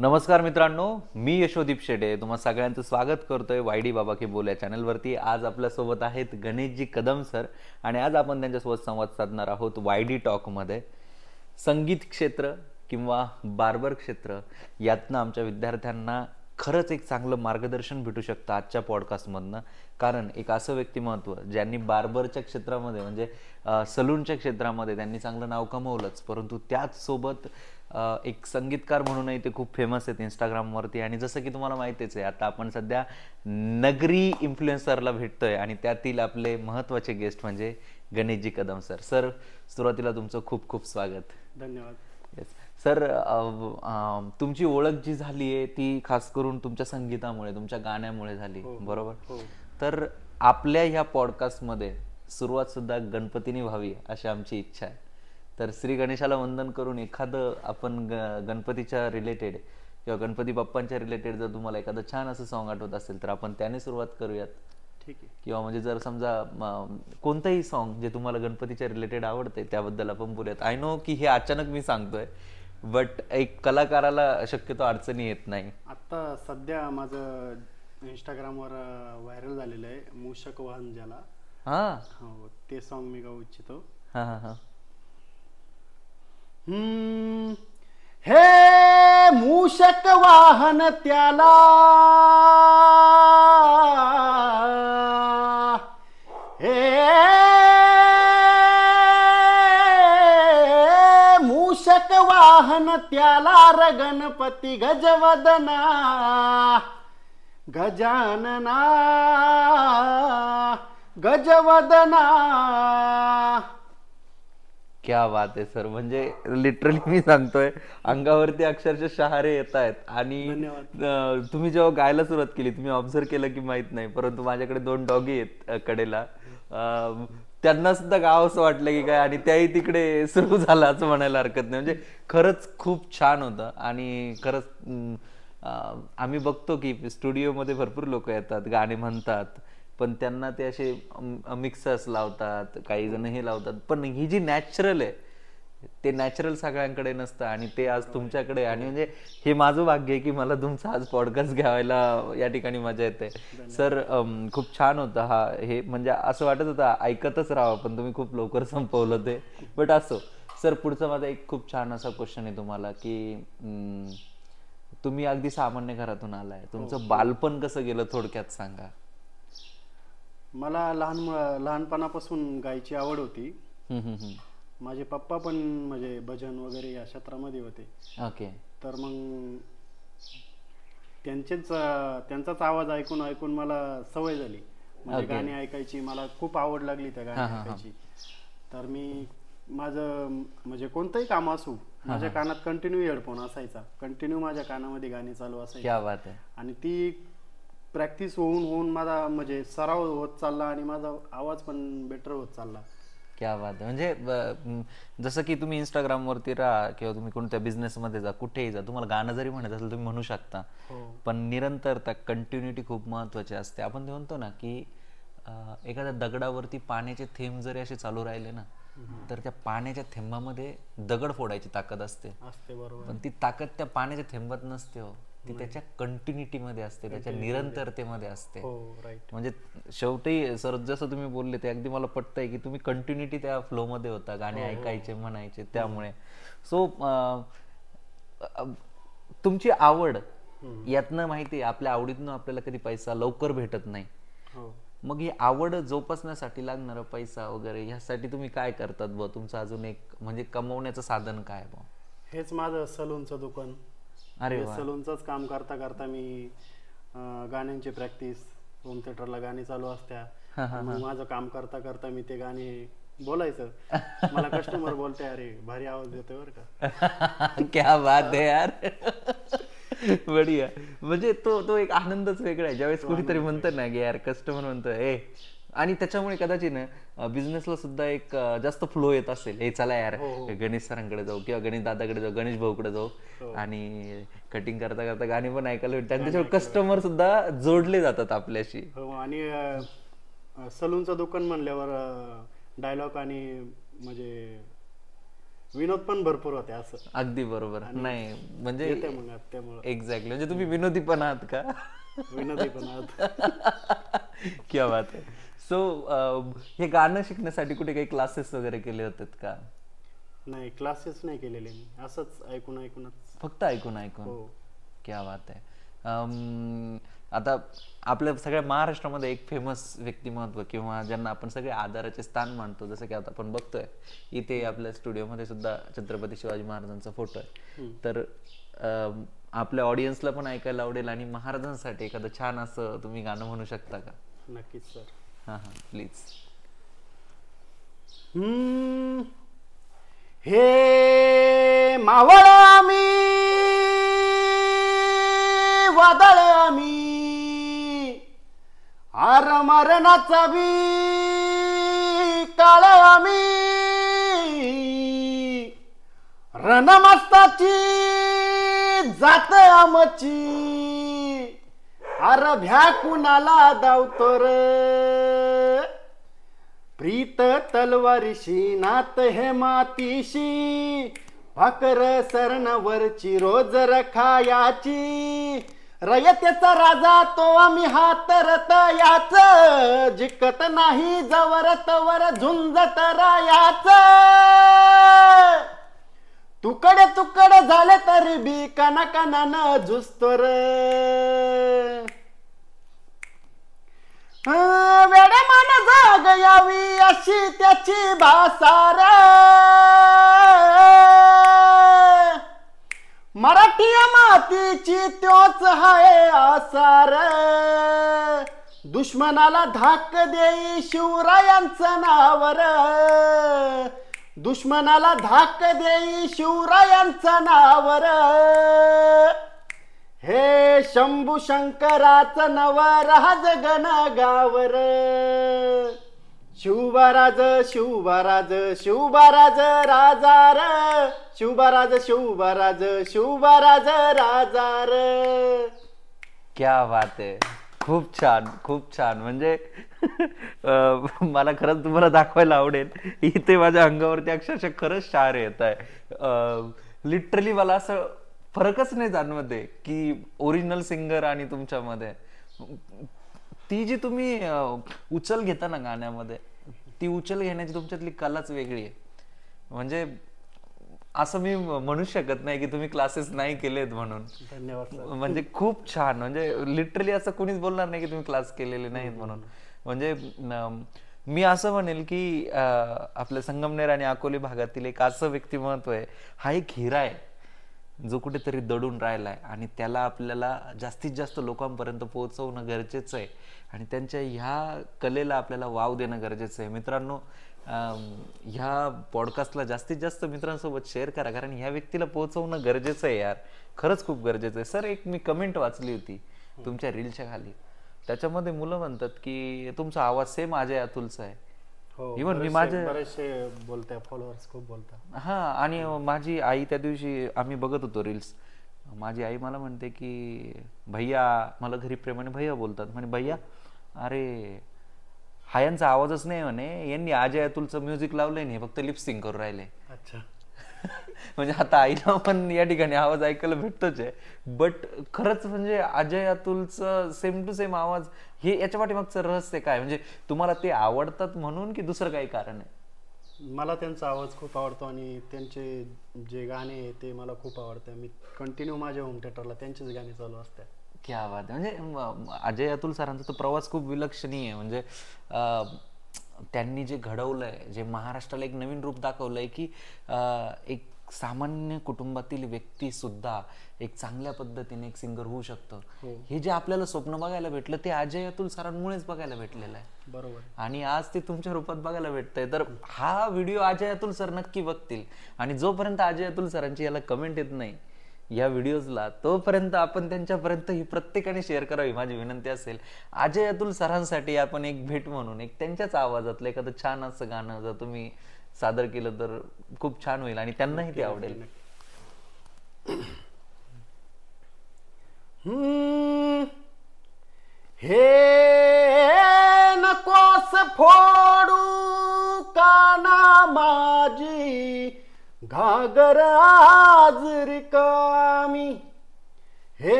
नमस्कार मित्रांनो, मी यशोदीप शेटे तुम्हा सगळ्यांचं स्वागत करतोय वायडी बाबा की बोल या चॅनलवरती. आज आपल्यासोबत आहेत गणेशजी कदम सर आणि आज आपण त्यांच्यासोबत संवाद साधणार आहोत वायडी टॉकमध्ये. संगीत क्षेत्र किंवा बार्बर क्षेत्र यातनं आमच्या विद्यार्थ्यांना खरंच एक चांगलं मार्गदर्शन भेटू शकतं आजच्या पॉडकास्टमधनं. कारण एक असं व्यक्तिमत्व ज्यांनी बार्बरच्या क्षेत्रामध्ये म्हणजे सलूनच्या क्षेत्रामध्ये त्यांनी चांगलं नाव कमवलंच, परंतु त्याच सोबत एक संगीतकार म्हणूनही ते खूप फेमस आहेत इंस्टाग्रामवरती. आणि जसं की तुम्हाला माहितीच आहे, आता आपण सध्या नगरी इन्फ्लुएन्सरला भेटतोय आणि त्यातील आपले महत्त्वाचे गेस्ट म्हणजे गणेशजी कदम सर. सर, सुरुवातीला तुमचं खूप खूप स्वागत. धन्यवाद. येस सर, तुमची ओळख जी झाली आहे ती खास करून तुमच्या संगीतामुळे, तुमच्या गाण्यामुळे झाली, बरोबर? तर आपल्या ह्या पॉडकास्टमध्ये सुरुवात सुद्धा गणपतीने व्हावी अशी आमची इच्छा आहे. तर श्री गणेशाला वंदन करून एखादं आपण गणपतीच्या रिलेटेड किंवा गणपती बाप्पांच्या रिलेटेड जर तुम्हाला एखादं छान असं सॉन्ग आठवत असेल तर आपण त्याने सुरुवात करूयात. ठीक आहे. किंवा म्हणजे जर समजा कोणतंही सॉन्ग जे तुम्हाला गणपतीच्या रिलेटेड आवडते त्याबद्दल आपण बोलूयात. आय नो की हे अचानक मी सांगतोय, बट एक कलाकाराला शक्यतो अडचणी येत नाही. आता सध्या माझं इंस्टाग्रामवर व्हायरल झालेलं आहे मूषक वाहन ज्याला. हो, ते सॉन्ग मी गाऊ इच्छितो. हे मूषक वाहन त्याला, हे मूषक वाहन त्याला र गणपती गजवदना गजानना गजवदना. क्या बात आहे सर. म्हणजे लिटरली मी सांगतोय अंगावरती अक्षरशः शहारे येत आहेत. आणि तुम्ही जेव्हा गायला सुरुवात केली, तुम्ही ऑब्झर्व केलं की माहित नाही, परंतु माझ्याकडे 2 डॉगी आहेत कडेला, त्यांना सुद्धा गावंसं वाटलं की काय, आणि त्याही तिकडे सुरू झालं असं म्हणायला हरकत नाही. म्हणजे खरंच खूप छान होतं. आणि खरंच आम्ही बघतो की स्टुडिओमध्ये भरपूर लोक येतात, गाणे म्हणतात, पण त्यांना ते असे मिक्सर्स लावतात, काही जण हे लावतात, पण ही जी नॅचरल आहे ते नॅचरल सगळ्यांकडे नसतं आणि ते आज तुमच्याकडे. आणि म्हणजे हे माझं भाग्य आहे की मला तुमचा आज पॉडकास्ट घ्यायला या ठिकाणी मजा येते. सर, खूप छान होतं हा हे, म्हणजे असं वाटत होतं ऐकतच राहावं, पण तुम्ही खूप लवकर संपवलं ते. बट असो सर, पुढचा माझा एक खूप छान असा क्वेश्चन आहे तुम्हाला की तुम्ही अगदी सामान्य घरातून आलाय, तुमचं बालपण कसं गेलं थोडक्यात सांगा. मला लहानपणापासून गायची आवड होती. माझे पप्पा पण म्हणजे भजन वगैरे या क्षेत्रामध्ये होते. ओके. तर मग त्यांचाच आवाज ऐकून ऐकून मला सवय झाली, म्हणजे गाणी ऐकायची. मला खूप आवड लागली त्या गाणी ऐकायची. तर मी माझं म्हणजे कोणतंही काम असू, माझ्या कानात कंटिन्यू हेडफोन असायचा, कंटिन्यू माझ्या कानामध्ये गाणी चालू असायची. क्या बात आहे. आणि ती प्रॅक्टिस होऊन होऊन माझा म्हणजे सराव होत चालला आणि माझा आवाज पण बेटर होत चालला. क्या बात आहे. म्हणजे जसं की तुम्ही इंस्टाग्रामवरती राहा किंवा तुम्ही कोणत्या बिझनेसमध्ये जा, कुठेही जा, तुम्हाला गाणं जरी म्हणत असेल तुम्ही म्हणू शकता, पण निरंतरता, कंटिन्युटी खूप महत्त्वाची असते. आपण ते म्हणतो ना की एखाद्या दगडावरती पाण्याचे थेंब जरी असे चालू राहिले ना, तर त्या पाण्याच्या थेंबामध्ये दगड फोडायची ताकद असते. बरोबर. पण ती ताकद त्या पाण्याच्या थेंबात नसते हो, ती त्याच्या कंटिन्युटीमध्ये असते, त्याच्या निरंतरतेमध्ये असते. म्हणजे शेवटी सर जसं तुम्ही बोलले ते अगदी मला पटतंय की तुम्ही कंटिन्युटी त्या फ्लो मध्ये होता, गाणे ऐकायचे, म्हणायचे, त्यामुळे. सो तुमची आवड यातनं माहिती आहे, आपल्या आवडीतनं आपल्याला कधी पैसा लवकर भेटत नाही. मग ही आवड जोपासण्यासाठी लागणारा पैसा वगैरे ह्यासाठी तुम्ही काय करतात बुवा? तुमचं अजून एक म्हणजे कमवण्याचं साधन काय बुवा? हेच माझं सलूनचं दुकान. अरे सलूनचंच काम करता करता मी गाण्यांची प्रॅक्टिस, होम थिएटरला गाणी चालू असत्या, मग माझं काम करता करता मी ते गाणी बोलायचं. मला कस्टमर बोलते, अरे भारी आवाज देतोय बरं का. क्या बात आहे यार. बढिया. म्हणजे तो एक आनंदच वेगळा आहे ज्यावेळेस कुणीतरी म्हणतं ना की यार, कस्टमर म्हणतोय. आणि त्याच्यामुळे कदाचित ना बिझनेसला सुद्धा एक जास्त फ्लो येत असेल. हे चला यार, गणेश सरांकडे जाऊ किंवा गणेश दादाकडे जाऊ, गणेश भाऊकडे जाऊ आणि कटिंग करता करता गाणी पण ऐकायला भेटतात. त्याच्यामुळे कस्टमर सुद्धा जोडले जातात आपल्याशी. आणि सलूनचं दुकान म्हणल्यावर डायलॉग आणि म्हणजे विनोद पण भरपूर होते असं. अगदी बरोबर. नाही म्हणजे येते मग त्यामुळे एक्झॅक्टली, म्हणजे तुम्ही विनोदी पण आहात का? विनोदी पण आहात. क्या बात आहे. सो हे गाणं शिकण्यासाठी कुठे काही क्लासेस वगैरे केले होते का? नाही, क्लासेस नाही केलेले मी, असंच ऐकून ऐकूनच. फक्त ऐकून ऐकून. हो. क्या बात आहे. आता आपल्या सगळ्या महाराष्ट्रामध्ये एक फेमस व्यक्तिमत्व किंवा ज्यांना आपण सगळे आदराचे स्थान मानतो, जसं की आता आपण बघतोय इथे आपल्या स्टुडिओमध्ये सुद्धा छत्रपती शिवाजी महाराजांचा फोटो आहे. तर आपल्या ऑडियन्सला पण ऐकायला आवडेल आणि महाराजांसाठी एखादं छान असं तुम्ही गाणं म्हणू शकता का? नक्कीच सर. हां हां, प्लीज. हे मावळ आम्ही, वादळ आम्ही, आर मरणाचा बी काळ आम्ही, रणमस्ताची जात आमची, आर भ्या कुणाला धावतो र, प्रीत तलवारीशी नात हे मातीशी, भाकर सरणावरची रोज रखायाची, रयतेचा राजा तो आम्ही हातरत याच, जिकत नाही जवर तवर झुंजत रायाच, तुकडे तुकडे झाले तरी बी कना कनानं झुजतो र, वेडे मन जाग यावी अशी त्याची भासार, मराठी मातीची त्योच हाय आसार, दुश्मनाला धाक देई शिवरायांचं नावर, दुश्मनाला धाक देई शिवरायांचं नावर, हे शंभू शंकराचं नवराज गण गावर, शिवबाराज शिवबाराज शिवबाराज राजार, शिवबाराज शिवबाराज शिवबाराज राजार. क्या बात आहे. खूप छान, खूप छान. म्हणजे मला खरंच तुम्हाला दाखवायला आवडेल, इथे माझ्या अंगावरती अक्षरशः खरंच शहारे येत आहे. लिटरली मला असं फरकच नाही जाणवत आहे की ओरिजिनल सिंगर आणि तुमच्यामध्ये ती जी तुम्ही उचल घेता ना गाण्यामध्ये, ती उचल घेण्याची तुमच्यातली कलाच वेगळी आहे. म्हणजे असं मी म्हणू शकत नाही की तुम्ही क्लासेस नाही केलेत म्हणून. धन्यवाद. म्हणजे खूप छान. म्हणजे लिटरली असं कोणीच बोलणार नाही की तुम्ही क्लास केलेले नाहीत म्हणून. म्हणजे मी असं म्हणेल की आपल्या संगमनेर आणि अकोले भागातील एक असं व्यक्तिमत्व आहे, हा एक हिरा आहे जो कुठेतरी दडून राहिलाय आणि त्याला आपल्याला जास्तीत जास्त लोकांपर्यंत पोहोचवणं गरजेचं आहे आणि त्यांच्या ह्या कलेला आपल्याला वाव देणं गरजेचं आहे. मित्रांनो, ह्या पॉडकास्टला जास्तीत जास्त मित्रांसोबत शेअर करा, कारण ह्या व्यक्तीला पोहोचवणं गरजेचं आहे यार, खरंच खूप गरजेचं आहे. सर, एक मी कमेंट वाचली होती तुमच्या रीलच्या खाली, त्याच्यामध्ये मुलं म्हणतात की तुमचा आवाज सेम अजय अतुलचा आहे. इव्हन मी माझे बरेचसे बोलते, फॉलोअर्स खूप बोलतात. हा, आणि माझी आई त्या दिवशी आम्ही बघत होतो रील्स, माझी आई मला म्हणते की भैया, मला घरी प्रेमाने भैया बोलतात, म्हणे भैया अरे हा यांचा आवाजच नाही म्हणे, यांनी अजय अतुलचं म्युझिक लावलंय नाही, फक्त लिपसिंग करून राहिले. अच्छा. म्हणजे आता आईला पण या ठिकाणी आवाज ऐकायला भेटतोच आहे, बट खरंच म्हणजे अजय अतुलचं सेम टू सेम आवाज, हे याच्या पाठीमागचं रहस्य काय? म्हणजे तुम्हाला ते आवडतात म्हणून की दुसरं काही कारण आहे? मला त्यांचा आवाज खूप आवडतो आणि त्यांचे जे गाणे आहे ते मला खूप आवडतं. मी कंटिन्यू माझ्या होम थिएटरला त्यांचेच गाणे चालू असतात. क्या बात आहे. म्हणजे अजय अतुल सरांचा तो प्रवास खूप विलक्षणीय आहे. म्हणजे त्यांनी जे घडवलंय, जे महाराष्ट्राला एक नवीन रूप दाखवलंय की एक सामान्य कुटुंबातील व्यक्ती सुद्धा एक चांगल्या पद्धतीने एक सिंगर होऊ शकतं. हे जे आपल्याला स्वप्न बघायला भेटलं ते अजय अतुल सरांमुळेच बघायला भेटलेलं आहे. बरोबर. आणि आज ते तुमच्या रूपात बघायला भेटतंय. तर हा व्हिडिओ अजय अतुल सर नक्की बघतील आणि जोपर्यंत अजय अतुल सरांची याला कमेंट येत नाही या व्हिडिओजला, तोपर्यंत आपण त्यांच्यापर्यंत ही प्रत्येकाने शेअर करावी, माझी विनंती असेल. अजय अतुल सरांसाठी आपण एक भेट म्हणून एक त्यांच्याच आवाजातलं एखादं छान असं गाणं जर तुम्ही सादर केलं तर खूप छान होईल आणि त्यांनाही ते आवडेल. हे नकोस फोडू काना माझी, घागर आज रिकामी हे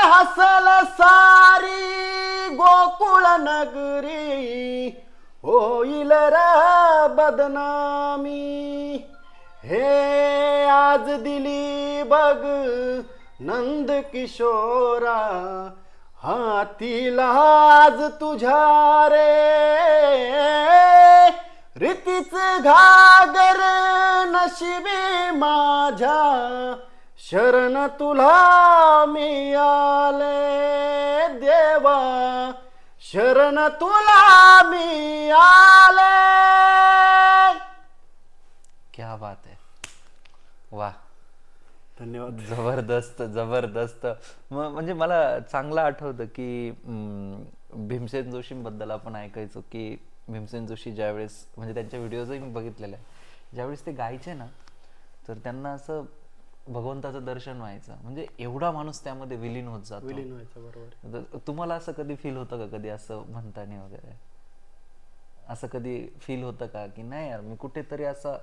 हसल सारी गोकुळ नगरी होईल र बदनामी हे आज दिली बघ नंद किशोरा हातीला आज तुझ्या रे रीतीच घागर नशिबी माझ्या शरण तुला मी आले देवा शरण तुला मी आले. क्या बात है, वाह, धन्यवाद. जबरदस्त जबरदस्त. म्हणजे मला चांगलं आठवतं की भीमसेन जोशींबद्दल आपण ऐकायचो की भीमसेन जोशी ज्यावेळेस म्हणजे त्यांच्या व्हिडिओजही मी बघितलेले आहे, ज्यावेळेस ते गायचे ना तर त्यांना असं भगवंताचं दर्शन व्हायचं, म्हणजे एवढा माणूस त्यामध्ये विलीन होत जातो. विलीन व्हायचं, बरोबर. तुम्हाला असं कधी फील होतं का, कधी असं म्हणताना वगैरे असं कधी फील होतं का की नाही यार मी कुठेतरी असं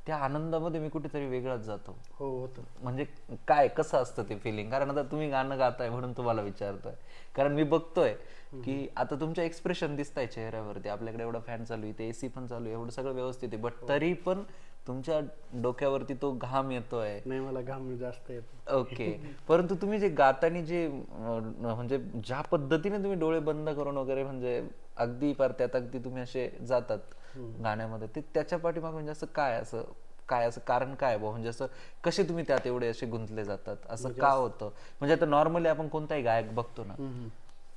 त्या आनंदामध्ये मी कुठेतरी वेगळाच जातो? हो, होतं. म्हणजे काय कसं असतं ते फिलिंग? कारण आता तुम्ही गाणं गाताय म्हणून तुम्हाला विचारतोय, कारण मी बघतोय की आता तुमच्या एक्सप्रेशन दिसताय चेहऱ्यावरती, आपल्याकडे एवढा फॅन चालू आहे, ते एसी पण चालू आहे, एवढं सगळं व्यवस्थित आहे, बट तरी पण तुमच्या डोक्यावरती तो घाम येतोय. नाही, मला घाम जास्त येतो. ओके. परंतु तुम्ही जे गातानी जे म्हणजे ज्या पद्धतीने तुम्ही डोळे बंद करून वगैरे म्हणजे अगदी पार त्यात अगदी तुम्ही असे जातात गाण्यामध्ये, ते त्याच्या पाठीमागे म्हणजे असं काय असं कारण काय बा, म्हणजे असं कसे तुम्ही त्यात एवढे असे गुंतले जातात, असं का होतं? म्हणजे आता नॉर्मली आपण कोणताही गायक बघतो ना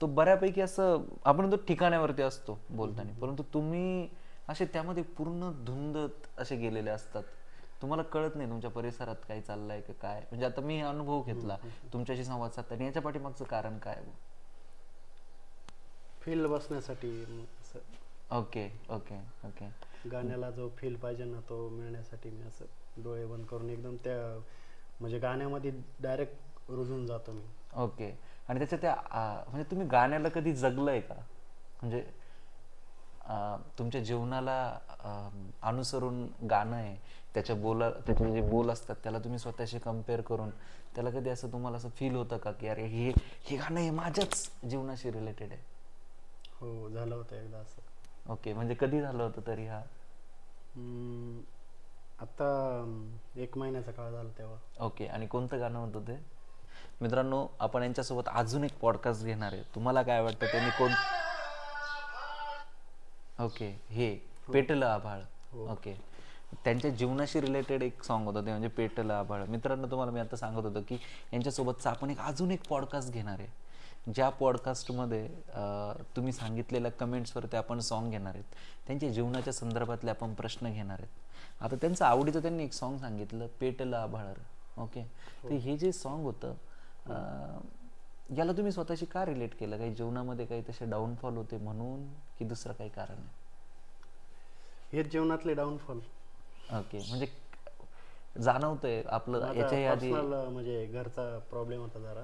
तो बऱ्यापैकी असं आपण तो ठिकाण्यावरती असतो बोलताना, परंतु तुम्ही असे त्यामध्ये पूर्ण धुंद असे गेलेले असतात, तुम्हाला कळत नाही तुमच्या परिसरात काय चाललंय का काय. म्हणजे आता मी अनुभव घेतला तुमच्याशी संवाद साधताना, याच्या पाठीमागचं कारण काय? फील बसण्यासाठी. Okay okay okay. गाण्याला जो फील पाहिजे ना तो मिळण्यासाठी मी असं डोळे बंद करून एकदम त्या म्हणजे गाण्यामध्ये डायरेक्ट रुजून जातो मी. ओके. आणि त्याच्या त्या म्हणजे तुम्ही गाण्याला कधी जगलंय का? म्हणजे तुमच्या जीवनाला अनुसरून गाणं आहे, त्याचे जे बोल असतात त्याला तुम्ही स्वतःशी कम्पेअर करून त्याला कधी असं तुम्हाला असं फील होतं का की अरे हे गाणं हे माझ्याच जीवनाशी रिलेटेड आहे? हो, झालं होतं एकदा असं. ओके. म्हणजे कधी झालं होतं तरी? हा आता 1 महिन्याचा काळ झाला तेव्हा. ओके. आणि कोणतं गाणं होतं ते? मित्रांनो, आपण यांच्यासोबत अजून एक पॉडकास्ट घेणार आहे. तुम्हाला काय वाटतं त्यांनी कोण? ओके. हे पेटलं आभाळ. ओके. त्यांच्या जीवनाशी रिलेटेड एक सॉन्ग होतं ते म्हणजे पेटलं आभाळ. मित्रांनो, तुम्हाला मी आता सांगत होतो की यांच्यासोबतचा आपण अजून एक पॉडकास्ट घेणार आहे, ज्या पॉडकास्टमध्ये तुम्ही सांगितलेल्या कमेंट्सवरती आपण सॉन्ग घेणार आहेत, त्यांच्या जीवनाच्या संदर्भातले आपण प्रश्न घेणार आहेत. आता त्यांचं आवडीचं त्यांनी एक सॉन्ग सांगितलं, पेटलं आभाळ. ओके. तर हे जे सॉन्ग होतं याला तुम्ही स्वतःशी का रिलेट केलं? काही जीवनामध्ये काही तसे डाऊनफॉल होते म्हणून की दुसरं काही कारण आहे? हेच जीवनातले डाऊनफॉल. ओके. म्हणजे जाणवतंय आपलं याच्या आधी म्हणजे घरचा प्रॉब्लेम होता जरा.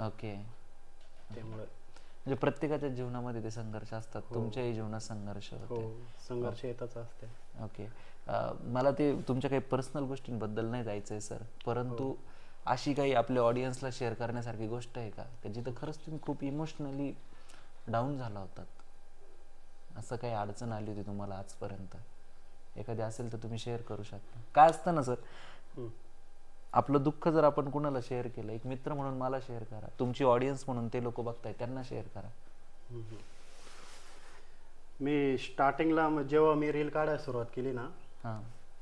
ओके. त्यामुळे म्हणजे प्रत्येकाच्या जीवनामध्ये ते संघर्ष असतात. तुमच्याही जीवनात संघर्ष होते. संघर्ष येतच असते. ओके. मला ते तुमच्या काही पर्सनल गोष्टींबद्दल नाही जायचंय सर, परंतु अशी काही आपल्या ऑडियन्सला शेअर करण्यासारखी गोष्ट आहे का जिथं खरंच तुम्ही खूप इमोशनली डाऊन झाला होतात, असं काही अडचण आली होती तुम्हाला आजपर्यंत? एखादी असेल तर तुम्ही शेअर करू शकता. काय असतं ना सर, आपलं दुःख जर आपण कुणाला शेअर केलं, एक मित्र म्हणून मला शेअर करा, तुमची ऑडियन्स म्हणून ते लोक बघताय त्यांना शेअर करा. मी स्टार्टिंगला जेव्हा मी रील काढायला सुरुवात केली ना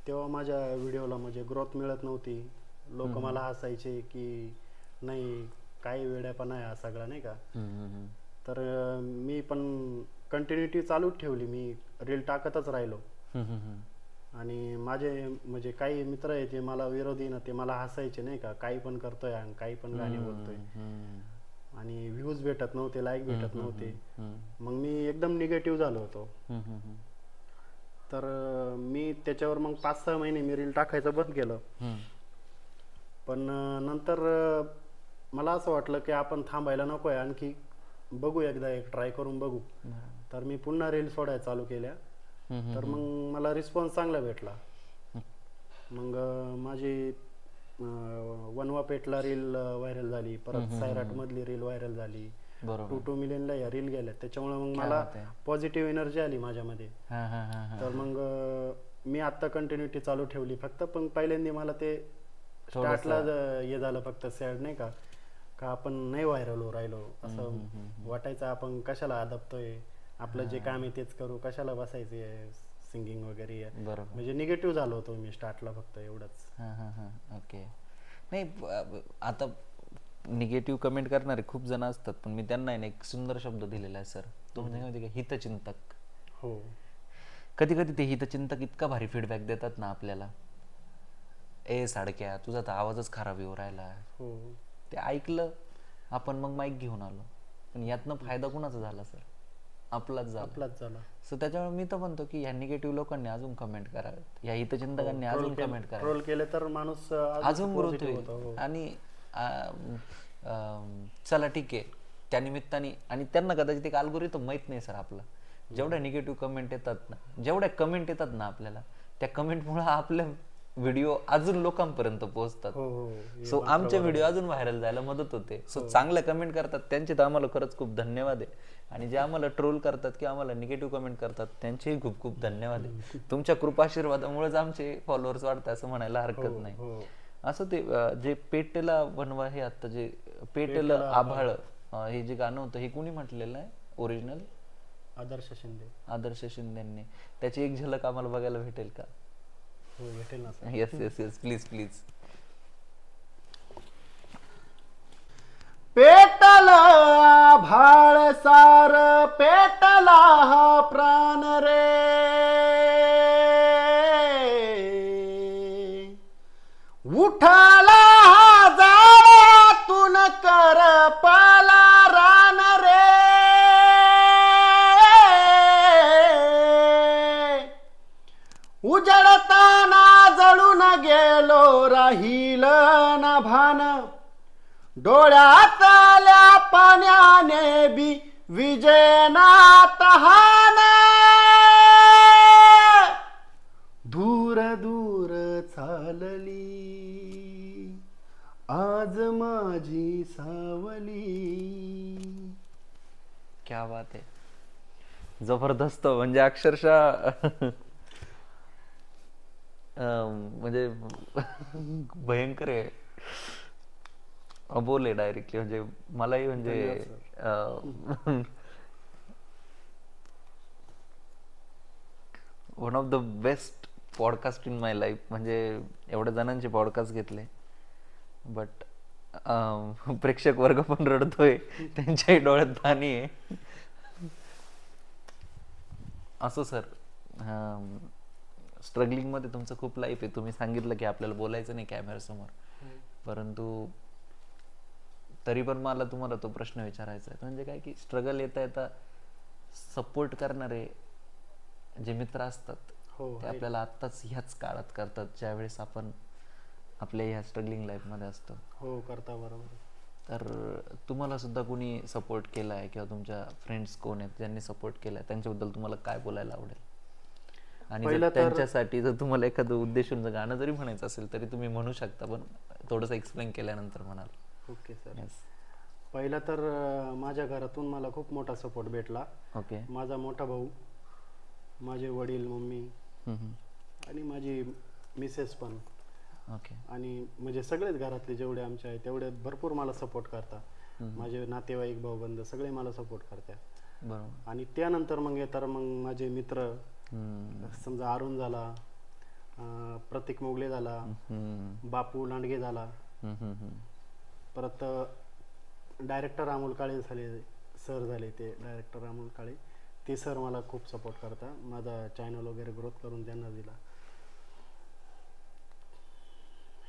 तेव्हा माझ्या व्हिडिओला म्हणजे ग्रोथ मिळत नव्हती. लोक मला हसायचे की नाही काही वेड्यापणा आहे हा सगळा, नाही का. तर मी पण कंटिन्युटी चालूच ठेवली, मी रील टाकतच राहिलो. आणि माझे म्हणजे काही मित्र आहे जे मला विरोधी ना, ते मला हसायचे नाही का, काही पण करतोय आणि काही पण गाणी बोलतोय, आणि व्ह्यूज भेटत नव्हते, लाईक भेटत नव्हते. मग मी एकदम निगेटिव्ह झालो होतो. तर मी त्याच्यावर मग 5-6 महिने मी रील टाकायचं बंद केलं. पण नंतर मला असं वाटलं की आपण थांबायला नको आहे, आणखी बघू, एकदा एक ट्राय करून बघू. तर मी पुन्हा रील सोडायला चालू केल्या. तर मग मला रिस्पॉन्स चांगला भेटला. मग माझी वनवा पेटला रील व्हायरल झाली, परत सैराट मधली रील व्हायरल झाली, बरोबर 2 मिलियनला या रील गेल्या. त्याच्यामुळे मग मला पॉझिटिव्ह एनर्जी आली माझ्यामध्ये. तर मग मी आता कंटिन्युटी चालू ठेवली फक्त. पण पहिल्यांदा मला ते स्टार्टला हे झालं फक्त सॅड नाही का, का आपण नाही व्हायरल हो राहिलो असं वाटायचं. आपण कशाला आदबतोय, आपलं जे काम आहे तेच करू, कशाला बसायचे सिंगिंग वगैरे. म्हणजे निगेटिव्ह झालो होतो मी स्टार्टला फक्त एवढंच. ओके. नाही आता निगेटिव्ह कमेंट करणारे खूप जण असतात, पण मी त्यांना एक सुंदर शब्द दिलेला आहे सर, तो म्हणजे हितचिंतक. हो. कधी कधी ते हितचिंतक इतका भारी फीडबॅक देतात ना आपल्याला, ए साडक्या तुझा तर आवाजच खराब येऊ राहिला. ते ऐकलं आपण, मग माईक घेऊन आलो, पण यातनं फायदा कुणाचा झाला सर? आपलाच झाला. सो त्याच्यामुळे मी तर म्हणतो की ह्या निगेटिव्ह लोकांनी अजून कमेंट करावेत, ह्या हितचिंतकांनी अजून कमेंट करावे. ट्रोल केले तर माणूस अजून ग्रोथ होईल. आणि चला ठीक आहे, त्या निमित्ताने. आणि त्यांना कदाचित एक अल्गोरिथम माहित नाही सर आपला. जेवढ्या निगेटिव्ह कमेंट येतात ना, जेवढ्या कमेंट येतात ना आपल्याला, त्या कमेंटमुळे आपल्या व्हिडिओ अजून लोकांपर्यंत पोहोचतात. सो आमचे व्हिडिओ अजून व्हायरल जायला मदत होते. सो चांगल्या कमेंट करतात त्यांचे तर आम्हाला खरंच खूप धन्यवाद आहे. आणि जे आम्हाला ट्रोल करतात किंवा आम्हाला निगेटिव्ह कमेंट करतात त्यांचेही खूप खूप धन्यवाद आहे. तुमच्या कृपाशीर्वादामुळेच आमचे फॉलोअर्स वाढतात असं म्हणायला हरकत नाही. असं ते जे पेटेला बनवा, हे आता जे पेटेला आभाळ हे जे गाणं होतं, हे कुणी म्हटलेलं आहे ओरिजिनल? आदर्श शिंदेंनी. त्याची एक झलक आम्हाला बघायला भेटेल का? भेटेल ना. Yes yes yes, please please. पेटला आभाळ सार, पेटला हा प्राण रे, उठाला हा जाळ्यातून करपला रान रे, उजळताना जळून गेलो राहील ना भान, डोळ्यात आल्या पाण्याने बी विजेना तहान, दूर दूर चालली आज माझी सावली. क्या बात आहे, जबरदस्त. म्हणजे अक्षरशः म्हणजे भयंकर आहे, अबोल आहे डायरेक्टली. म्हणजे मलाही म्हणजे one of the best podcast in my life. म्हणजे एवढ्या जणांचे पॉडकास्ट घेतले, बट प्रेक्षक वर्ग पण रडतोय, त्यांच्याही डोळ्यात पाणी आहे. असं सर, स्ट्रगलिंग मध्ये तुमचं खूप लाईफ आहे. तुम्ही सांगितलं की आपल्याला बोलायचं नाही कॅमेऱ्यासमोर, परंतु तरी पण मला तुम्हाला तो प्रश्न विचारायचा आहे. म्हणजे काय की स्ट्रगल येता येता सपोर्ट करणारे जे मित्र असतात, ते आपल्याला आत्ताच ह्याच काळात करतात, ज्यावेळेस आपण आपल्या ह्या स्ट्रगलिंग लाईफ मध्ये असतो. हो, करता बरोबर. तर तुम्हाला सुद्धा कोणी सपोर्ट केलाय किंवा तुमच्या फ्रेंड्स कोण आहेत ज्यांनी सपोर्ट केलाय, त्यांच्याबद्दल तुम्हाला काय बोलायला आवडेल? आणि जर त्यांच्यासाठी जर तुम्हाला एखादं उद्देशून गाणं जरी म्हणायचं असेल तरी तुम्ही म्हणू शकता, पण थोडंसं एक्सप्लेन केल्यानंतर म्हणाल. Okay sir. पहिला तर माझ्या घरातून मला खूप मोठा सपोर्ट भेटला. ओके. माझा मोठा भाऊ, माझे वडील, मम्मी आणि माझी मिसेस पण. ओके. आणि म्हणजे सगळेच घरातले जेवढे आमचे आहेत तेवढे भरपूर मला सपोर्ट करतात. माझे नातेवाईक, भाऊबंद सगळे मला सपोर्ट करतात. बरोबर. आणि त्यानंतर मग येतात मग माझे मित्र, समजा अरुण झाला, प्रतीक मोगले झाला, बापू लांडगे झाला, परत डायरेक्टर अमोल काळे झाले, सर झाले ते डायरेक्टर अमोल काळे, ते सर मला खूप सपोर्ट करतात. माझा चॅनल वगैरे ग्रोथ करून त्यांना दिला.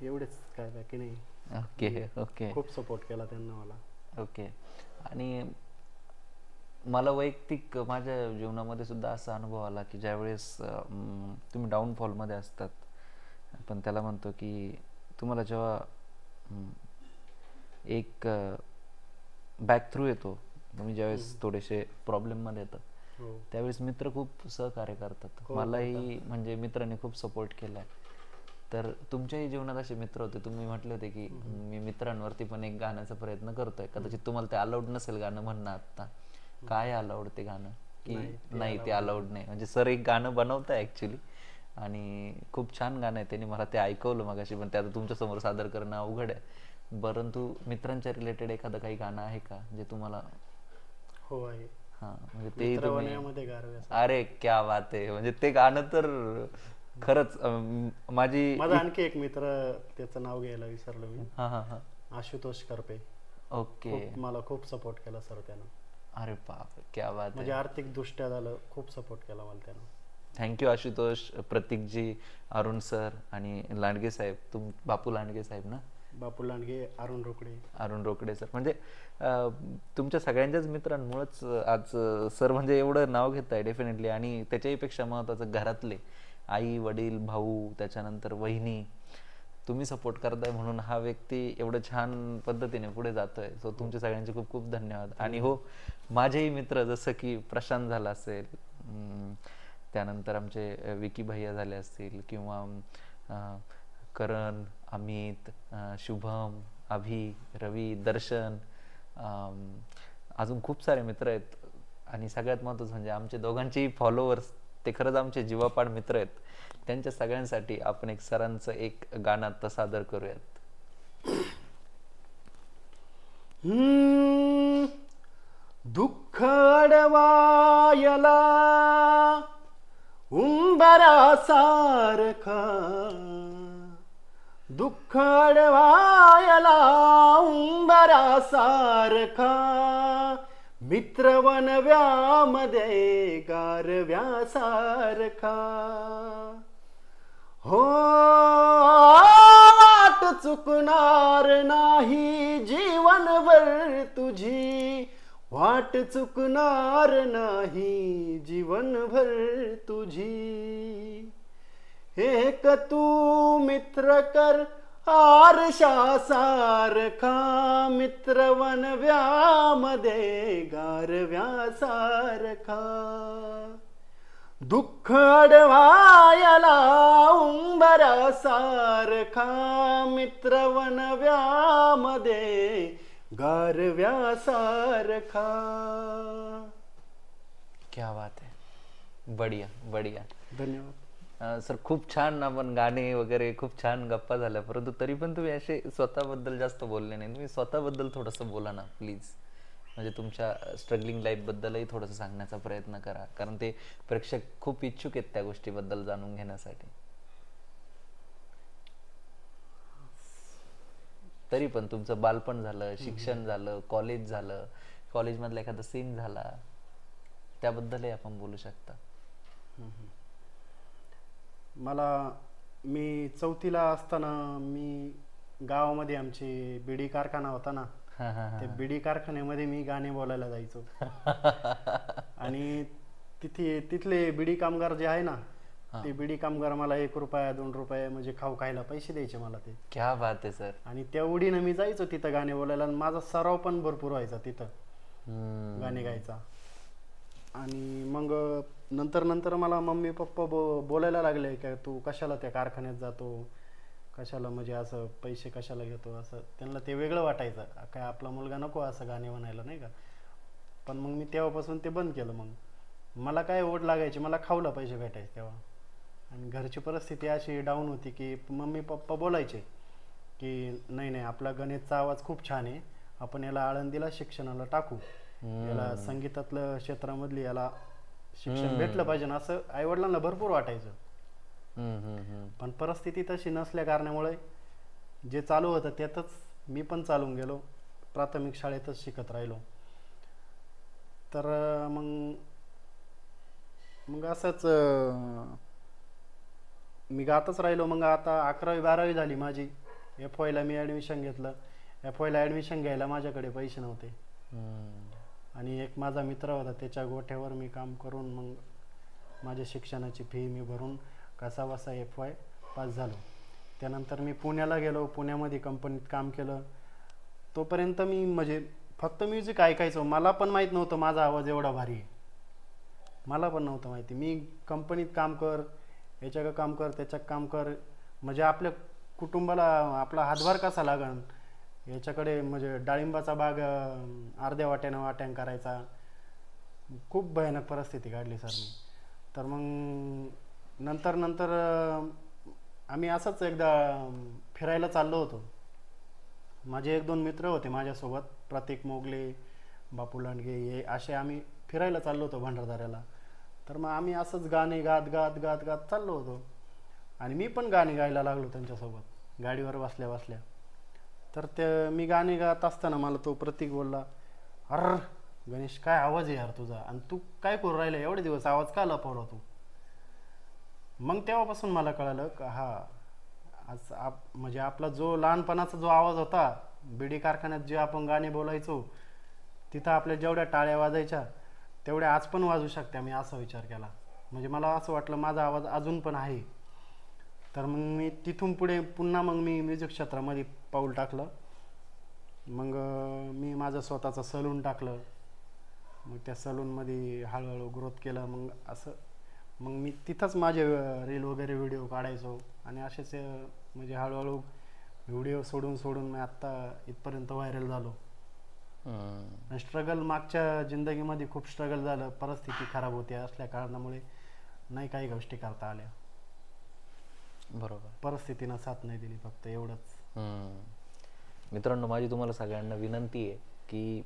एवढेच, काय बाकी नाही. Okay okay. खूप सपोर्ट केला त्यांना मला. ओके. आणि मला वैयक्तिक माझ्या जीवनामध्ये सुद्धा असा अनुभव आला की ज्यावेळेस तुम्ही डाऊनफॉलमध्ये असतात, पण त्याला म्हणतो की तुम्हाला जेव्हा एक बॅक थ्रू येतो, तुम्ही ज्यावेळेस थोडेसे प्रॉब्लेममध्ये येतात, त्यावेळेस मित्र खूप सहकार्य करतात. मलाही म्हणजे मित्रांनी खूप सपोर्ट केला आहे. तर तुमच्याही जीवनात असे मित्र होते, तुम्ही म्हटले होते की मी मित्रांवरती पण एक गाण्याचा प्रयत्न करतोय, कदाचित तुम्हाला ते अलाउड नसेल गाणं म्हणणं आता, काय अलाउड ते गाणं की नाही ते अलाउड नाही, म्हणजे सर एक गाणं बनवताय ऍक्च्युली आणि खूप छान गाणं आहे, त्यांनी मला ते ऐकवलं मगाशी, पण ते आता तुमच्या समोर सादर करणं अवघड आहे, परंतु मित्रांच्या रिलेटेड एखादं काही गाणं आहे का जे तुम्हाला? हो आहे. हा म्हणजे ते तुम्ही, मित्रवण्यामध्ये गारव्या. अरे क्या बात आहे, म्हणजे ते गाणं तर खरंच माझा आणखी एक मित्र, त्याचं नाव घ्यायला विसरलो मी, हा हा हा आशुतोष करपे. ओके. मला खूप सपोर्ट केला सर त्यानं. अरे बाप, क्या बात म्हणजे आहे. आर्थिक दृष्ट्या झालं, खूप सपोर्ट केला मला त्यानं. थँक्यू आशुतोष, प्रतीकजी, अरुण सर आणि लांडगे साहेब, बापू लांडगे साहेब ना? बापू लांडगे, अरुण रोकडे सर, म्हणजे तुमच्या सगळ्यांच्याच मित्रांमुळेच आज सर म्हणजे एवढं नाव घेत आहे डेफिनेटली. आणि त्याच्याही पेक्षा महत्त्वाचं घरातले आई वडील भाऊ त्याच्यानंतर वहिनी तुम्ही सपोर्ट करताय म्हणून हा व्यक्ती एवढं छान पद्धतीने पुढे जातोय. सो तुमचे सगळ्यांचे खूप खूप धन्यवाद. आणि हो, माझेही मित्र जसं की प्रशांत झाला असेल, त्यानंतर आमचे विकी भैया झाले असतील, किंवा करण, अमित, शुभम, अभि, रवी, दर्शन, अजून खूप सारे मित्र आहेत. आणि सगळ्यात महत्त्वाचं म्हणजे आमचे दोघांचेही फॉलोअर्स, ते खरंच आमचे जीवापाड मित्र आहेत. त्यांच्या सगळ्यांसाठी आपण एक सरांचं एक गाणं आता सादर करूयात. दुःख अडवायला उंबरासारखा, दुःख अडवायला उंबरासारखा, मित्र वनव्यामध्ये गारव्यासारखा. हो, वाट चुकणार नाही जीवनभर तुझी, वाट चुकणार नाही जीवनभर तुझी. एक तू मित्र कर आरशासारखा, मित्र वनव्यामध्ये गारव्यासारखा. दुःख अडवायला उंबरासारखा, मित्र वनव्यामध्ये गारव्यासारखा. क्या बात आहे, बढिया बढिया. धन्यवाद सर. खूप छान आपण गाणे वगैरे खूप छान गप्पा झाल्या, परंतु तरी पण तुम्ही असे स्वतःबद्दल जास्त बोलले नाही. तुम्ही स्वतःबद्दल थोडंसं बोला ना प्लीज, म्हणजे तुमच्या स्ट्रगलिंग लाईफ बद्दलही थोडंसं सांगण्याचा प्रयत्न करा, कारण ते प्रेक्षक खूप इच्छुक आहेत त्या गोष्टीबद्दल जाणून घेण्यासाठी. तरी पण तुमचं बालपण झालं, शिक्षण झालं, कॉलेज झालं, कॉलेजमधला एखादा सीन झाला, त्याबद्दलही आपण बोलू शकता. मी 4थीला असताना मी गावामध्ये आमची बिडी कारखाना होता ना, त्या बिडी कारखान्यामध्ये मी गाणे बोलायला जायचो. आणि तिथले बिडी कामगार जे आहे ना, ते बिडी कामगार मला 1 रुपया 2 रुपये म्हणजे खाऊ खायला पैसे द्यायचे मला ते. क्या बात आहे सर. आणि त्या उडीनं मी जायचो तिथं गाणे बोलायला, आणि माझा सराव पण भरपूर व्हायचा तिथं गाणे गायचा. आणि मग नंतर मला मम्मी पप्पा बोलायला लागले की तू कशाला त्या कारखान्यात जातो, कशाला म्हणजे असं पैसे कशाला घेतो, असं त्यांना ते वेगळं वाटायचं, काय आपला मुलगा नको असं गाणे म्हणायला, नाही का. पण मग मी तेव्हापासून ते बंद केलं. मग मला काय ओढ लागायची, मला खाऊला पैसे भेटायचे तेव्हा. आणि घरची परिस्थिती अशी डाऊन होती की मम्मी पप्पा बोलायचे की नाही आपला गणेशचा आवाज खूप छान आहे, आपण याला आळंदीला शिक्षणाला टाकू, याला संगीतातलं क्षेत्रामधली याला शिक्षण भेटलं पाहिजे ना, असं आईवडिलांना भरपूर वाटायचं. पण परिस्थिती तशी नसल्या कारणामुळे जे चालू होतं त्यातच मी पण चालून गेलो, प्राथमिक शाळेतच शिकत राहिलो. तर मग असंच मी गातच राहिलो. मग आता 11वी 12वी झाली माझी, FYला मी ॲडमिशन घेतलं. FYला ॲडमिशन घ्यायला माझ्याकडे पैसे नव्हते. आणि एक माझा मित्र होता, त्याच्या गोठ्यावर मी काम करून मग माझ्या शिक्षणाची फी मी भरून कसाबसा FY पास झालो. त्यानंतर मी पुण्याला गेलो, पुण्यामध्ये कंपनीत काम केलं. तोपर्यंत मी म्हणजे फक्त म्युझिक ऐकायचो, मला पण माहीत नव्हतं माझा आवाज एवढा भारी आहे, मला पण नव्हतं माहिती. मी कंपनीत काम कर, याच्या काम कर त्याच्या काम कर, म्हणजे आपल्या कुटुंबाला आपला हातभार कसा लागन याच्याकडे, म्हणजे डाळिंबाचा बाग अर्ध्या वाट्यानं करायचा. खूप भयानक परिस्थिती काढली सर मी. तर मग नंतर आम्ही असंच एकदा फिरायला चाललो होतो. माझे 1-2 मित्र होते माझ्यासोबत, प्रतीक मोगले, बापू लांडगे, हे असे आम्ही फिरायला चाललो होतो भंडारदऱ्याला. तर मग आम्ही असंच गाणे गात गात गात गात चाललो होतो आणि मी पण गाणे गायला लागलो त्यांच्यासोबत गाडीवर बसल्या बसल्या. तर ते मी गाणे गात असताना मला तो प्रतीक बोलला, अर गणेश काय आवाज आहे यार तुझा, आणि तू काय करू राहिला एवढे दिवस, आवाज का लपवला तू. मग तेव्हापासून मला कळालं का आज म्हणजे आपला जो लहानपणाचा जो आवाज होता, बिडी कारखान्यात जे आपण गाणे बोलायचो, तिथं आपल्या जेवढ्या टाळ्या वाजायच्या तेवढ्या आज पण वाजू शकत्या. मी असा विचार केला, म्हणजे मला असं वाटलं माझा आवाज अजून पण आहे. तर मग मी तिथून पुढे पुन्हा मग मी म्युझिक क्षेत्रामध्ये पाऊल टाकलं. मग मी माझं स्वतःचं सलून टाकलं. मग त्या सलूनमध्ये हळूहळू ग्रोथ केलं. मग मी तिथंच माझे रील वगैरे व्हिडिओ काढायचो आणि असेच म्हणजे हळूहळू व्हिडिओ सोडून मी आत्ता इथपर्यंत व्हायरल झालो. स्ट्रगल मागच्या जिंदगीमध्ये खूप स्ट्रगल झालं, परिस्थिती खराब होती असल्या कारणामुळे नाही काही गोष्टी करता आल्या. बरोबर, परिस्थितीनं साथ नाही दिली, फक्त एवढंच. मित्रांनो, माझी तुम्हाला सगळ्यांना विनंती आहे की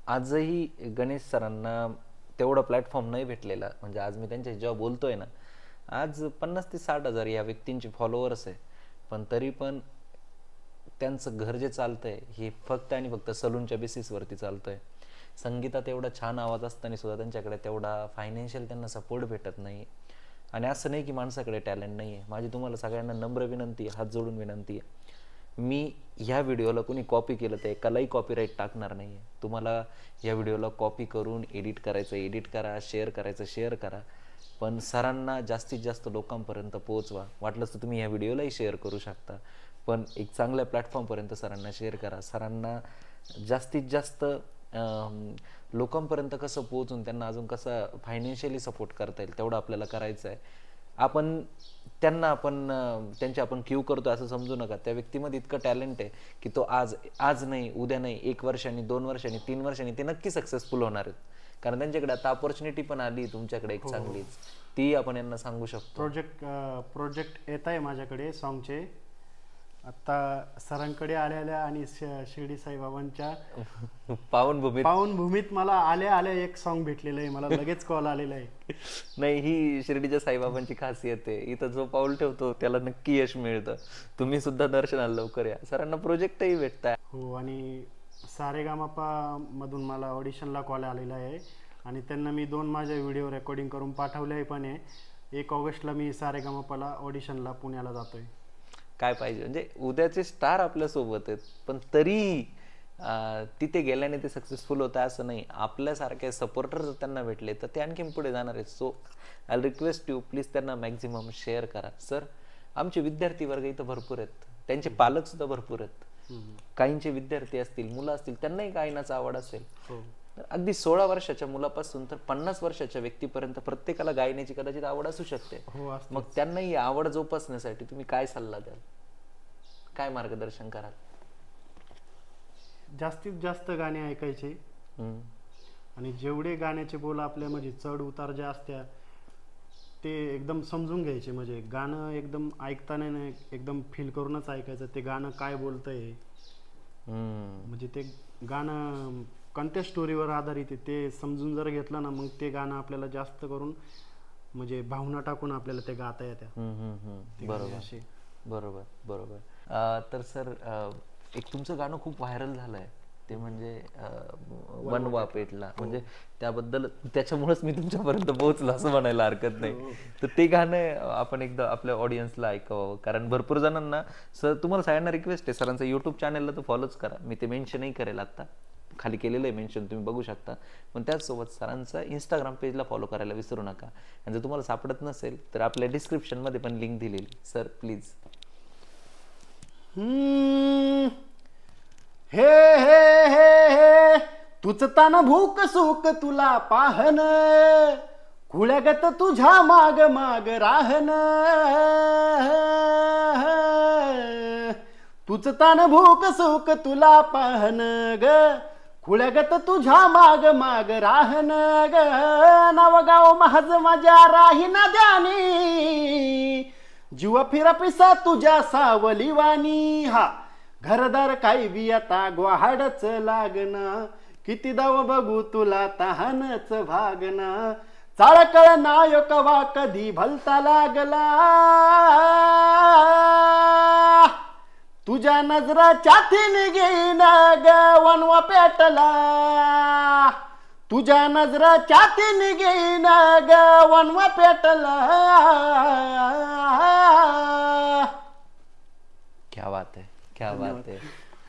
आजही गणेश सरांना तेवढा प्लॅटफॉर्म नाही भेटलेला. म्हणजे आज मी त्यांच्या जेव्हा बोलतोय ना, आज 50 ते 60 हजार या व्यक्तींचे फॉलोअर्स आहे, पण तरी पण त्यांचं घर जे चालतंय हे फक्त आणि फक्त सलूनच्या बेसिसवरती चालतंय. संगीतात एवढा छान आवाज असताना सुद्धा त्यांच्याकडे तेवढा फायनान्शियल त्यांना सपोर्ट भेटत नाही. आणि असं नाही की माणसाकडे टॅलेंट नाही आहे. माझी तुम्हाला सगळ्यांना नम्र विनंती आहे, हात जोडून विनंती आहे, मी ह्या व्हिडिओला कोणी कॉपी केलं तर एकालाही कॉपीराईट टाकणार नाही आहे. तुम्हाला या व्हिडिओला कॉपी करून एडिट करायचं एडिट करा, शेअर करायचं शेअर करा, पण सरांना जास्तीत जास्त लोकांपर्यंत पोहोचवा. वाटलंच तर तुम्ही या व्हिडिओलाही शेअर करू शकता, पण एक चांगल्या प्लॅटफॉर्मपर्यंत सरांना शेअर करा. सरांना जास्तीत जास्त लोकांपर्यंत कसं पोहोचून त्यांना अजून कसं फायनान्शियली सपोर्ट करता येईल तेवढं आपल्याला करायचं आहे. त्यांची आपण क्यू करतो असं समजू नका. त्या व्यक्तीमध्ये इतकं टॅलेंट आहे की तो आज नाही, उद्या नाही, 1 वर्षांनी 2 वर्षांनी 3 वर्षांनी ते नक्की सक्सेसफुल होणार आहेत. कारण त्यांच्याकडे आता अपॉर्च्युनिटी पण आली तुमच्याकडे एक चांगलीच, ती आपण यांना सांगू शकतो. प्रोजेक्ट येत आहे माझ्याकडे सॉंगचे. आता सरांकडे आलेल्या आणि शिर्डी साईबाबांच्या पावनभूमीत मला आल्या एक सॉन्ग भेटलेलं आहे. मला लगेच कॉल आलेला आहे. नाही, ही शिर्डीच्या साईबाबांची खासियत आहे. इथं जो पाऊल ठेवतो त्याला नक्की यश मिळतं. तुम्ही सुद्धा दर्शनाला लवकर या. सरांना प्रोजेक्टही भेटताय. हो, आणि सारेगामापा मधून मला ऑडिशनला कॉल आलेला आहे आणि त्यांना मी 2 माझे व्हिडिओ रेकॉर्डिंग करून पाठवले पण आहे. 1 ऑगस्टला मी सारेगामापाला ऑडिशनला पुण्याला जातोय. काय पाहिजे, म्हणजे उद्याचे स्टार आपल्या सोबत आहेत, पण तरी तिथे गेल्याने ते सक्सेसफुल होतं असं नाही. आपल्यासारखे सपोर्टर जर त्यांना भेटले तर ते आणखीन पुढे जाणार आहेत. So I request you, please त्यांना मॅक्झिमम शेअर करा. सर, आमचे विद्यार्थी वर्ग इथं भरपूर आहेत, त्यांचे पालक सुद्धा भरपूर आहेत. काहींचे विद्यार्थी असतील, मुलं असतील, त्यांनाही गायनाचा आवड असेल. अगदी 16 वर्षाच्या मुलापासून तर 50 वर्षाच्या व्यक्तीपर्यंत प्रत्येकाला गायनाची कदाचित आवड असू शकते. मग त्यांनाही आवड जोपासण्यासाठी तुम्ही काय सल्ला द्याल, काय मार्गदर्शन कराल? जास्तीत जास्त गाणे ऐकायचे आणि जेवढे गाण्याचे बोल आपल्या म्हणजे चढ उतार जे असत्या ते एकदम समजून घ्यायचे. म्हणजे गाणं एकदम ऐकताना नाही, एकदम फील करूनच ऐकायचं ते गाणं काय बोलतंय. म्हणजे ते गाणं कोणत्या स्टोरीवर आधारित आहे ते समजून जर घेतलं ना, मग ते गाणं आपल्याला जास्त करून म्हणजे भावना टाकून आपल्याला ते गाता येत्या. बरोबर. तर सर, एक तुमचं गाणं खूप व्हायरल झालंय, ते म्हणजे वनवा पेटला. म्हणजे त्याबद्दल त्याच्यामुळेच मी तुमच्यापर्यंत पोहोचलो असं म्हणायला हरकत नाही. तर ते गाणं आपण एकदा आपल्या ऑडियन्सला ऐकावं, कारण भरपूर जणांना. सर, तुम्हाला सगळ्यांना रिक्वेस्ट आहे, सरांचं युट्यूब चॅनलला तर फॉलोच करा. मी ते मेन्शनही करेल, आता खाली केलेलं आहे मेन्शन, तुम्ही बघू शकता. पण त्याचसोबत सरांचा इंस्टाग्राम पेजला फॉलो करायला विसरू नका. आणि जर तुम्हाला सापडत नसेल तर आपल्या डिस्क्रिप्शनमध्ये पण लिंक दिलेली. Sir please. हे हे हे हे तुझ ताना भूक सुख तुला पाहन, खुळ्यागत तुझ्या माग माग राहन. तुझ तान भूक सुख तुला पाहन ग, खुळ्यागत तुझ्या माग माग राहन ग, नवगाव महाज माझ्या राहीना द्यानी, जीव फिरा पिसा तुझ्या सावलीवानी. हा घरदार काही बी आता ग्वाहाडच लागना, किती दाव बघू तुला तहानच भागना, चाळकळ नाय कवा कधी भलता लागला, तुझ्या नजरा चातीने घेईन ग वनवा पेटला, तुझ्या नजरा चातीने घेईन ग वनवा पेटला. क्या बात है, क्या बात है,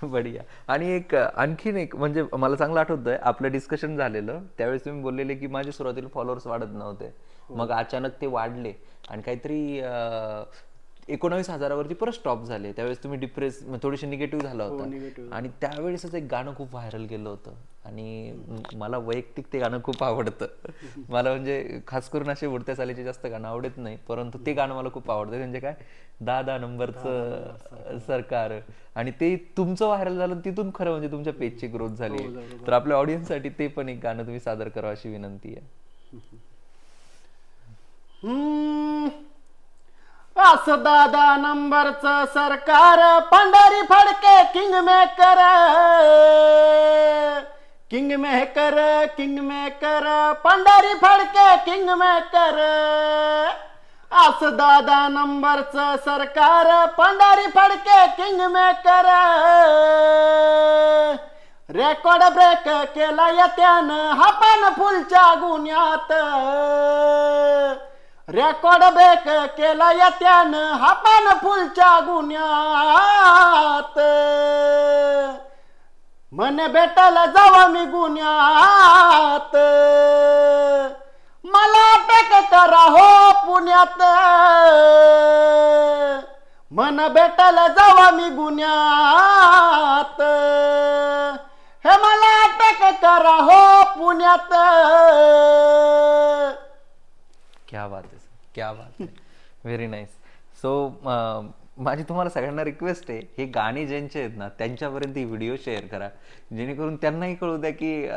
बढिया. आणि एक आणखीन एक म्हणजे मला चांगलं आठवतंय आपलं डिस्कशन झालेलं त्यावेळेस तुम्ही बोललेले की माझे सुरुवातीला फॉलोअर्स वाढत नव्हते, मग अचानक ते वाढले आणि काहीतरी 19,000वरती परत स्टॉप झाले. त्यावेळेस तुम्ही डिप्रेस थोडीशी निगेटिव्ह झाला होता आणि त्यावेळेसच एक गाणं खूप व्हायरल गेलं होतं आणि मला वैयक्तिक ते गाणं खूप आवडतं. मला म्हणजे खास करून असे उडत्या चालीचे जास्त गाणं आवडत नाही, परंतु ते गाणं मला खूप आवडतं. म्हणजे काय दादा नंबरचं सरकार, आणि ते तुमचं व्हायरल झालं तिथून खरं म्हणजे तुमच्या पेजची ग्रोथ झाली. तर आपल्या ऑडियन्ससाठी ते पण एक गाणं तुम्ही सादर करावं अशी विनंती आहे. असं दादा नंबरचं सरकार, Pandhari Phadke king maker, king maker, king maker, Pandhari Phadke king maker. असं दादा नंबरचं सरकार, Pandhari Phadke king maker, record break केला यात्यानं हापान फुलच्या गुन्ह्यात, रेकॉर्ड ब्रेक केला यात्यानं हापान फुलच्या गुन्ह्यात, मन भेटल जावा मी गुन्ह्यात, मला अटक करा हो पुण्यात, मन भेटल जावा मी गुन्ह्यात, हे मला अटक करा हो पुण्यात. क्या बात आहे, क्या बात आहे, व्हेरी नाईस. सो माझी तुम्हाला सगळ्यांना रिक्वेस्ट आहे, हे गाणे ज्यांचे आहेत ना त्यांच्यापर्यंत ही व्हिडिओ शेअर करा, जेणेकरून त्यांनाही कळू द्या की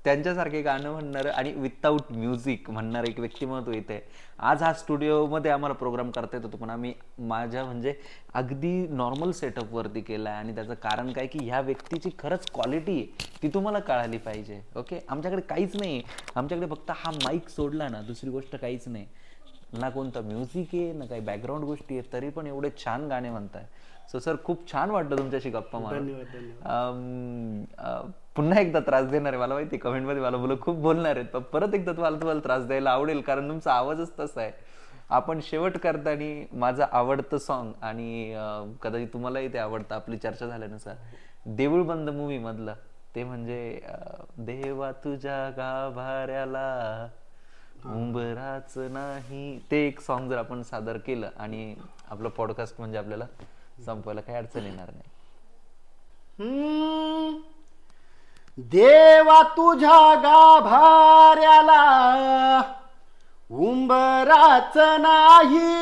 त्यांच्यासारखे गाणं म्हणणारं आणि विदाऊट म्युझिक म्हणणारं एक व्यक्तिमत्व इथे. आज हा स्टुडिओमध्ये आम्हाला प्रोग्राम करता येतो, पण आम्ही माझ्या म्हणजे अगदी नॉर्मल सेटअपवरती केला आहे. आणि त्याचं कारण काय की ह्या व्यक्तीची खरंच क्वालिटी आहे ती तुम्हाला कळाली पाहिजे. ओके, आमच्याकडे काहीच नाही, आमच्याकडे फक्त हा माईक सोडला ना दुसरी गोष्ट काहीच नाही, ना कोणतं म्युझिक आहे ना काही बॅकग्राऊंड गोष्टी आहेत, तरी पण एवढे छान गाणे म्हणताय. सो सर खूप छान वाटलं तुमच्याशी गप्पा मारून. पुन्हा एकदा त्रास देणार आहे मला माहिती, कमेंटमध्ये मला मुलं खूप बोलणार आहेत, पण परत एकदा तुम्हाला त्रास द्यायला आवडेल कारण तुमचा आवाजच तसा आहे. आपण शेवट करताना माझं आवडतं सॉन्ग आणि कदाचित तुम्हालाही ते आवडतं आपली चर्चा झाल्यानुसार, देऊळ बंद मूवी मधलं ते म्हणजे देवा तुझ्या गाभाऱ्याला उंबराच नाही, ते एक सॉन्ग जर आपण सादर केलं आणि आपलं पॉडकास्ट म्हणजे आपल्याला संपवायला काही अडचण येणार नाही. देवा तुझ्या गाभाऱ्याला उंबराच नाही,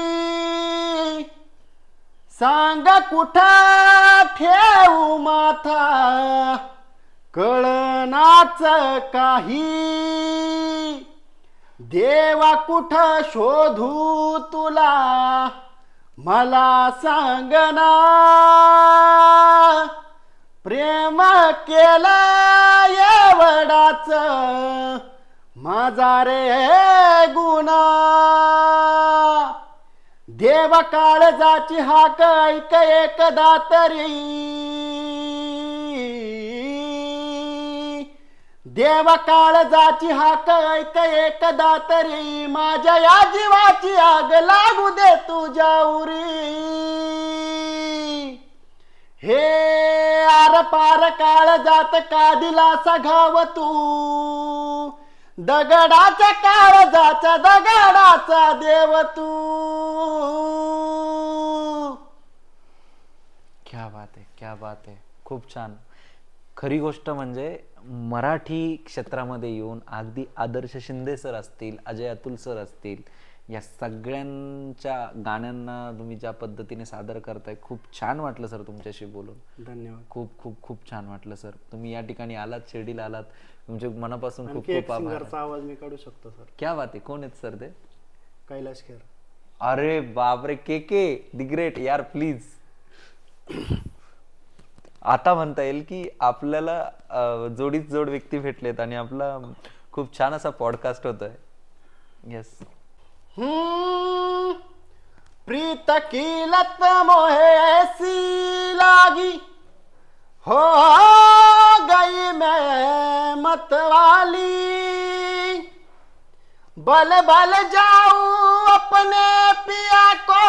सांग कुठं ठेवू माथा कळनाच काही, देवा कुठं शोधू तुला मला सांगना, प्रेम केला एवढाच माझा रे गुन्हा, देवा काळजाची हाक ऐक एकदा तरी, देवा काळजाची हाक ऐक एकदा तरी, माझ्या या जीवाची आग लागू दे तुझ्या उरी, हे आर पार काळजात का दिलासा घाव तू, दगडाच्या काळजाचा दगडाचा देव तू. क्या बात आहे, क्या बात आहे, खूप छान. खरी गोष्ट म्हणजे मराठी क्षेत्रामध्ये येऊन अगदी आदर्श शिंदे सर असतील, अजय अतुल सर असतील, या सगळ्यांच्या गाण्यांना तुम्ही ज्या पद्धतीने सादर करताय खूप छान वाटलं सर तुमच्याशी बोलून. धन्यवाद. खूप खूप खूप छान वाटलं सर. तुम्ही या ठिकाणी आलात, शिर्डीला आलात, तुमचे मनापासून खूप आणखी एक खूप आभार. सिंगरचा आवाज मी काढू शकतो सर. क्या बात आहे, कोण आहेत सर ते? कैलाश खेर. अरे बापरे, के दी ग्रेट यार, प्लीज. आता म्हणता येईल की आपल्याला जोडीच जोड व्यक्ती भेटलेत आणि आपला खूप छान असा पॉडकास्ट होतोय. येस. प्रीत की लत मोहे ऐसी लागी, हो गई मैं मतवाली, बल बल जाऊं अपने पिया को,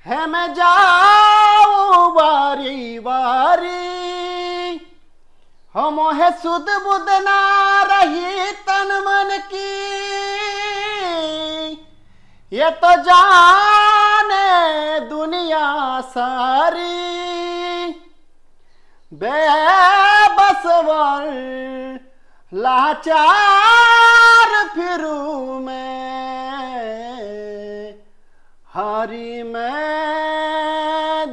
है मैं जाऊं बारी बारी, हो मोहे सुध बुध ना रही तन मन की, ये तो जाने दुनिया सारी, बेबस वर लाचार फिरूं मैं, हारी मैं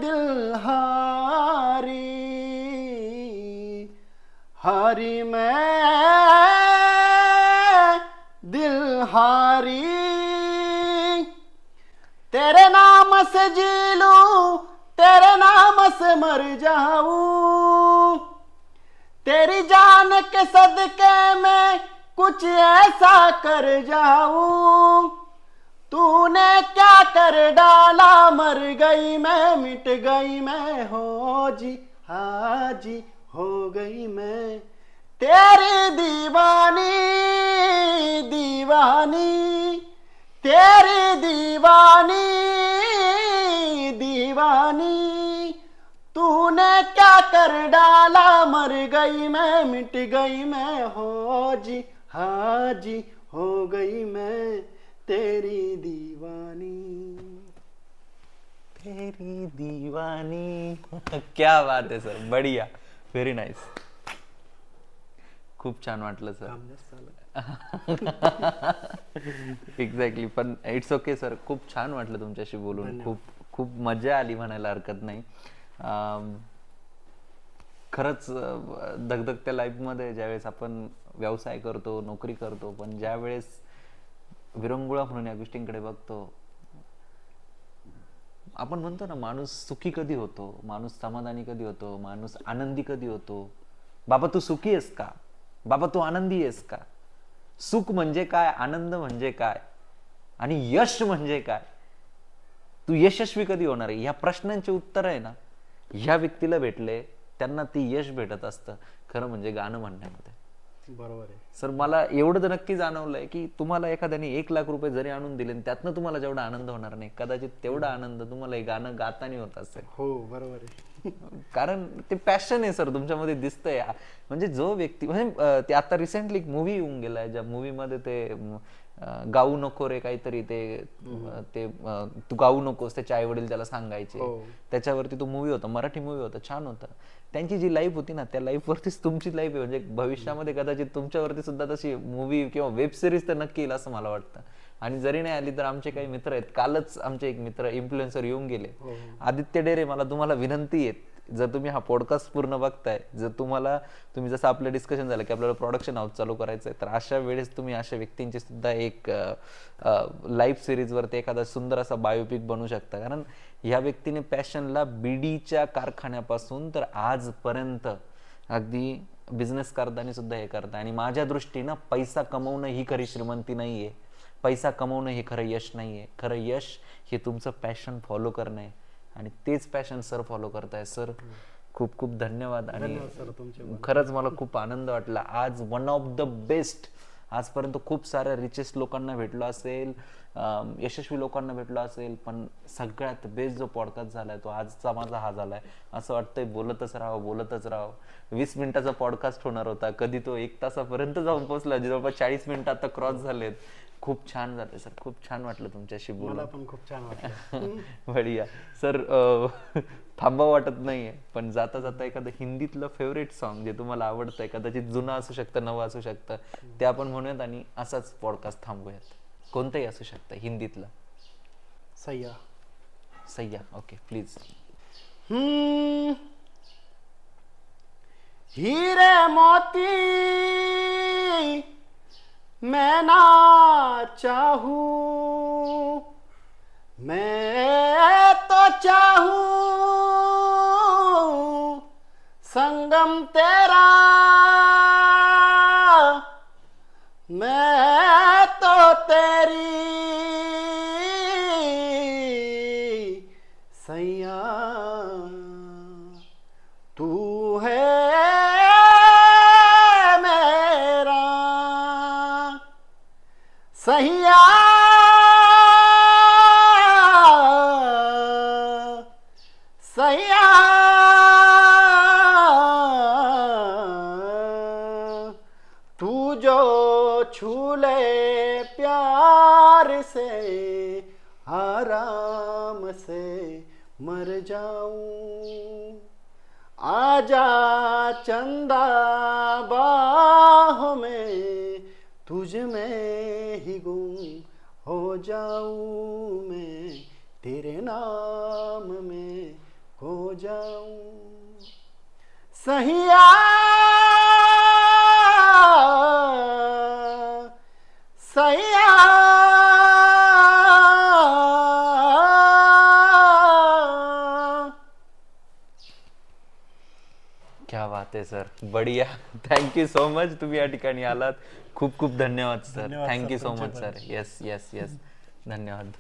दिल हारी, हारी मैं दिल हारी, तेरे नाम से जी लूं, तेरे नाम से मर जाऊं, तेरी जान के सदके में कुछ ऐसा कर जाऊं, तूने क्या कर डाला, मर गई मैं, मिट गई मैं, हो जी हाजी हो गई मैं, तेरी दीवानी दीवानी, तेरी दीवानी दीवानी, तूने क्या कर डाला, मर गई मैं, मिट गई मैं, हो जी हाजी हो गई मैं, तेरी दीवानी, तेरी दीवानी. क्या बात आहे सर, बढिया, व्हेरी नाईस. खूप छान वाटलं सर. एक्झॅक्टली. पण इट्स ओके सर, खूप छान वाटलं तुमच्याशी बोलून. खूप खूप मजा आली म्हणायला हरकत नाही. खरंच धगधगत्या लाईफमध्ये ज्यावेळेस आपण व्यवसाय करतो, नोकरी करतो, पण ज्यावेळेस विरंगुळा म्हणून या गोष्टींकडे बघतो, आपण म्हणतो ना, माणूस सुखी कधी होतो, माणूस समाधानी कधी होतो, माणूस आनंदी कधी होतो. बाबा तू सुखी आहेस का? बाबा तू आनंदी आहेस का? सुख म्हणजे काय, आनंद म्हणजे काय, आणि यश म्हणजे काय, तू यशस्वी कधी होणार आहे, ह्या प्रश्नांचे उत्तर आहे ना, ह्या व्यक्तीला भेटले, त्यांना ती यश भेटत असतं खरं म्हणजे गाणं म्हणण्यामध्ये. बरोबर आहे सर. मला एवढं तर नक्की जाणवलंय की तुम्हाला एखाद्याने 1,00,000 रुपये जरी आणून दिले, त्यातनं तुम्हाला जेवढा आनंद होणार नाही, कदाचित तेवढा आनंद तुम्हाला हे गाणं गातानी होत असेल. हो बरोबर आहे. कारण ते पॅशन आहे सर तुमच्यामध्ये दिसतंय. म्हणजे जो व्यक्ती, म्हणजे ते आता रिसेंटली एक मूवी येऊन गेलाय, ज्या मूवी मध्ये ते गाऊ नको रे काहीतरी, ते तू गाऊ नकोस, त्याचे आई वडील त्याला सांगायचे, त्याच्यावरती तो मूवी होता, मराठी मूवी होता, छान होता. त्यांची जी लाईफ होती ना, त्या लाईफ वरतीच तुमची लाईफ आहे. म्हणजे भविष्यामध्ये कदाचित तुमच्यावरती सुद्धा तशी मूवी किंवा वेब सिरीज तर नक्की येईल असं मला वाटतं. आणि जरी नाही आली तर आमचे काही मित्र आहेत, कालच आमचे एक मित्र इन्फ्लुएन्सर येऊन गेले, आदित्य डेरे. मला तुम्हाला विनंती आहे, जर तुम्ही हा पॉडकास्ट पूर्ण बघताय, जर तुम्ही जसं आपलं डिस्कशन झालं की आपल्याला प्रोडक्शन हाऊस चालू करायचं आहे, तर अशा वेळेस तुम्ही अशा व्यक्तींची सुद्धा एक लाईव्ह सिरीजवरती एखादा सुंदर असा बायोपिक बनवू शकता. कारण ह्या व्यक्तीने पॅशनला बीडीच्या कारखान्यापासून तर आजपर्यंत अगदी बिझनेस करताना सुद्धा हे करता. आणि माझ्या दृष्टीनं पैसा कमवणं ही खरी श्रीमंती नाहीये, पैसा कमवणं हे खरं यश नाहीये. खरं यश हे तुमचं पॅशन फॉलो करणं आहे, आणि तेच पॅशन सर फॉलो करताय. सर खूप खूप धन्यवाद. आणि खरंच मला खूप आनंद वाटला आज. वन ऑफ द बेस्ट, आजपर्यंत खूप साऱ्या रिचेस्ट लोकांना भेटलो असेल, यशस्वी लोकांना भेटलो असेल, पण सगळ्यात बेस्ट जो पॉडकास्ट झालाय तो आजचा माझा हा झालाय. असं वाटतंय बोलतच राहावं. 20 मिनिटाचा पॉडकास्ट होणार होता, कधी तो 1 तासापर्यंत जाऊन पोहोचला, जवळपास 40 मिनिटं आता क्रॉस झालेत. खूप छान जाते सर, खूप छान वाटलं तुमच्याशी मला बोलून. पण खूप छान वाटलं. बढिया सर. थांबा वाटत नाहीये, पण जाता जाता एखादं हिंदीतलं फेवरेट सॉन्ग जे तुम्हाला आवडतंय, कदाचित जुनं असू शकतं, नवं असू शकतं, ते आपण म्हणूयात आणि असाच पॉडकास्ट थांबूयात. कोणतंही असू शकतं हिंदीतलं. सह्या. सह्या. Okay please. हीरे मोती मैं ना चाहूं, मैं तो चाहूं संगम तेरा, मैं तो तेरी सैया, तू है मेरा सैया, सैया, तू जो छू ले प्यार से आराम से मर जाऊं, आजा चंदा बाहों में, तुझ में ही गुम हो जाऊं मैं, तेरे नाम में खो जाऊं सहिया, सहिया। क्या बात आहे सर, बढिया. थँक्यू सो मच, तुम्ही या ठिकाणी आलात. खूप खूप धन्यवाद सर. धन्यवाद थँक्यू सर, सो मच तुमचे सर. येस येस येस, धन्यवाद.